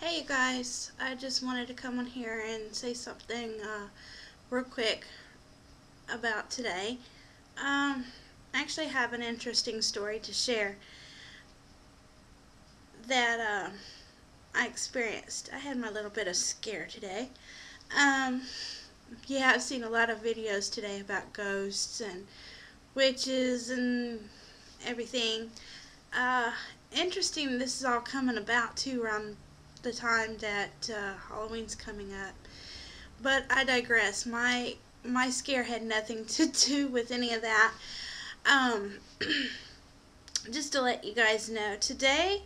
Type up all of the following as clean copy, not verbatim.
Hey you guys, I just wanted to come on here and say something real quick about today. I actually have an interesting story to share that I experienced. I had my little bit of scare today. Um, yeah, I've seen a lot of videos today about ghosts and witches and everything. Uh, Interesting, this is all coming about too around the time that Halloween's coming up. But I digress. My scare had nothing to do with any of that. Um, just to let you guys know, today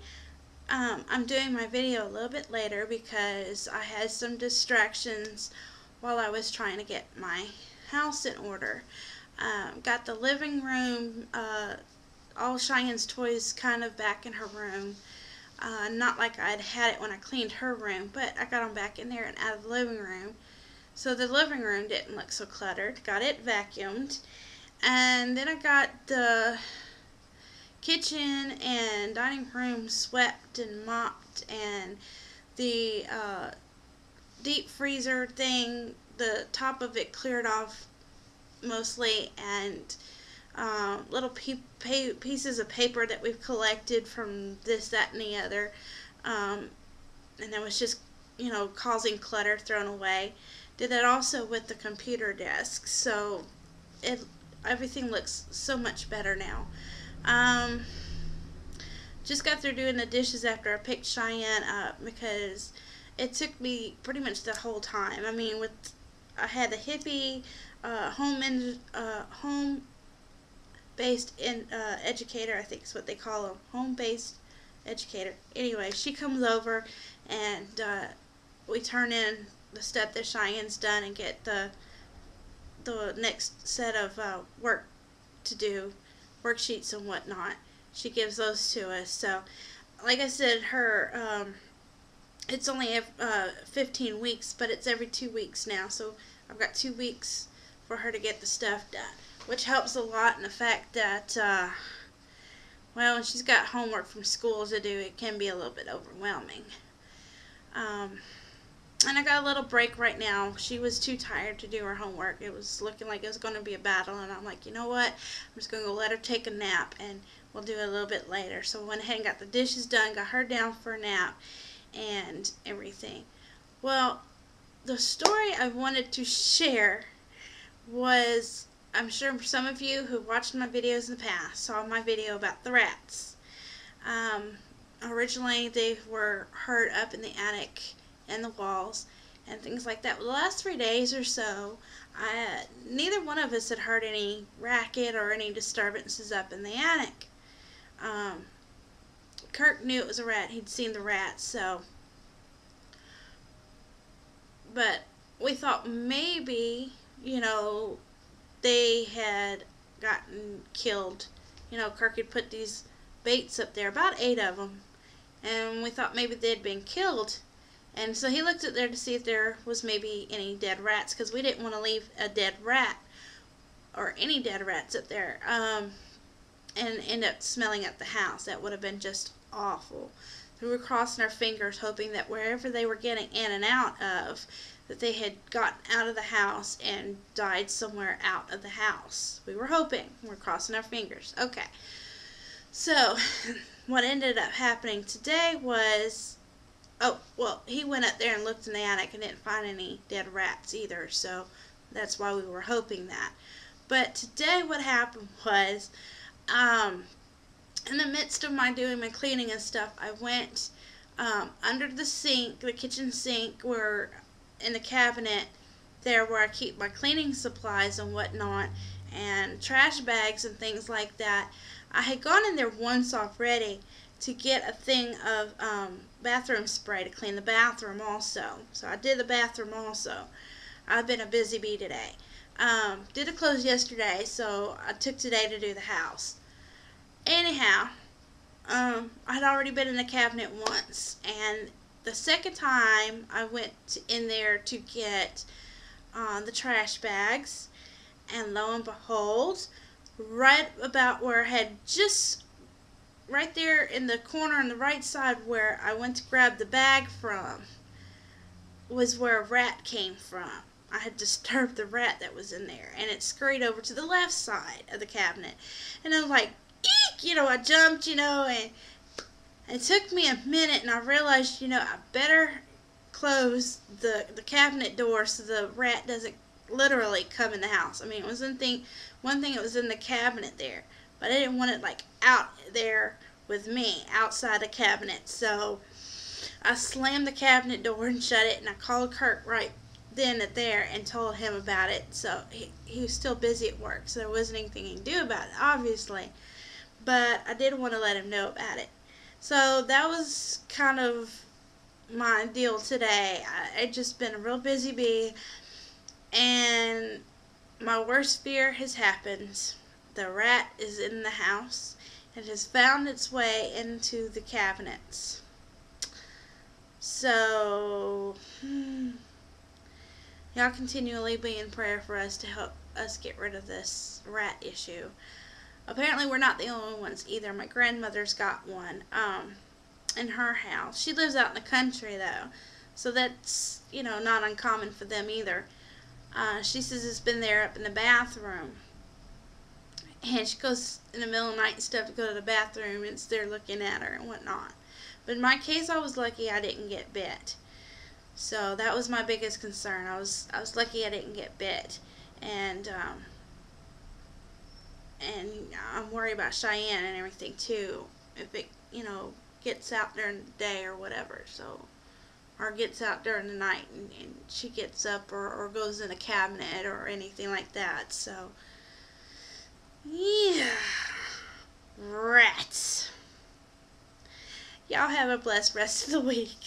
I'm doing my video a little bit later because I had some distractions while I was trying to get my house in order. Got the living room, all Cheyenne's toys kind of back in her room. Not like I'd had it when I cleaned her room, but I got them back in there and out of the living room. So the living room didn't look so cluttered. Got it vacuumed. And then I got the kitchen and dining room swept and mopped, and the deep freezer thing, the top of it cleared off mostly, and little pieces of paper that we've collected from this, that, and the other. And it was just, causing clutter thrown away. Did that also with the computer desk, so it everything looks so much better now. Um, just got through doing the dishes after I picked Cheyenne up because it took me pretty much the whole time. I mean, with I had a hippie home based in educator, I think is what they call them, home based educator. Anyway, she comes over and we turn in the stuff that Cheyenne's done and get the next set of work to do, worksheets and whatnot. She gives those to us. So, like I said, her it's only 15 weeks, but it's every 2 weeks now. So I've got 2 weeks for her to get the stuff done, which helps a lot in the fact that well, when she's got homework from school to do, it can be a little bit overwhelming. Um, and I got a little break right now. She was too tired to do her homework. It was looking like it was going to be a battle, and I'm like, you know what? I'm just going to go let her take a nap, and we'll do it a little bit later. So I went ahead and got the dishes done, got her down for a nap, and everything. Well, the story I wanted to share was, I'm sure some of you who watched my videos in the past saw my video about the rats. Um, Originally, they were heard up in the attic and the walls and things like that. Well, the last 3 days or so, neither one of us had heard any racket or any disturbances up in the attic. Um, Kirk knew it was a rat. He'd seen the rat, so. But we thought maybe, they had gotten killed. Kirk had put these baits up there, about 8 of them, and we thought maybe they'd been killed. And so he looked up there to see if there was maybe any dead rats, because we didn't want to leave a dead rat or any dead rats up there and end up smelling up the house. That would have been just awful. We were crossing our fingers, hoping that wherever they were getting in and out of, that they had gotten out of the house and died somewhere out of the house. We were hoping. We're crossing our fingers. Okay. So, what ended up happening today was, oh, well, he went up there and looked in the attic and didn't find any dead rats either, so that's why we were hoping that. But today what happened was, in the midst of doing my cleaning and stuff, I went under the sink, the kitchen sink, where in the cabinet there where I keep my cleaning supplies and whatnot, and trash bags and things like that. I had gone in there once already to get a thing of bathroom spray to clean the bathroom also. So I did the bathroom also. I've been a busy bee today. Did it close yesterday, so I took today to do the house. Anyhow, I'd already been in the cabinet once, and the second time I went in there to get the trash bags, and lo and behold, right about where I had just right there in the corner on the right side where I went to grab the bag from was where a rat came from. I had disturbed the rat that was in there, and it scurried over to the left side of the cabinet. And I was like, eek! I jumped, and it took me a minute, and I realized, I better close the cabinet door so the rat doesn't literally come in the house. I mean, it was one thing it was in the cabinet there, but I didn't want it like out there with me outside the cabinet. So I slammed the cabinet door and shut it, and I called Kirk right then and there and told him about it. So he was still busy at work, so there wasn't anything he could do about it, obviously. But I did want to let him know about it. So that was kind of my deal today. I just been a real busy bee, and my worst fear has happened. The rat is in the house. It has found its way into the cabinets. So, y'all continually be in prayer for us to help us get rid of this rat issue. Apparently, we're not the only ones either. My grandmother's got one in her house. She lives out in the country, though, so that's, not uncommon for them either. She says it's been there up in the bathroom. And she goes in the middle of the night and stuff to go to the bathroom, and it's there looking at her and whatnot. But in my case, I was lucky I didn't get bit. So that was my biggest concern. I was lucky I didn't get bit. And I'm worried about Cheyenne and everything too. If it, gets out during the day or whatever. So, or gets out during the night and she gets up or goes in a cabinet or anything like that. So, yeah. Rats. Y'all have a blessed rest of the week.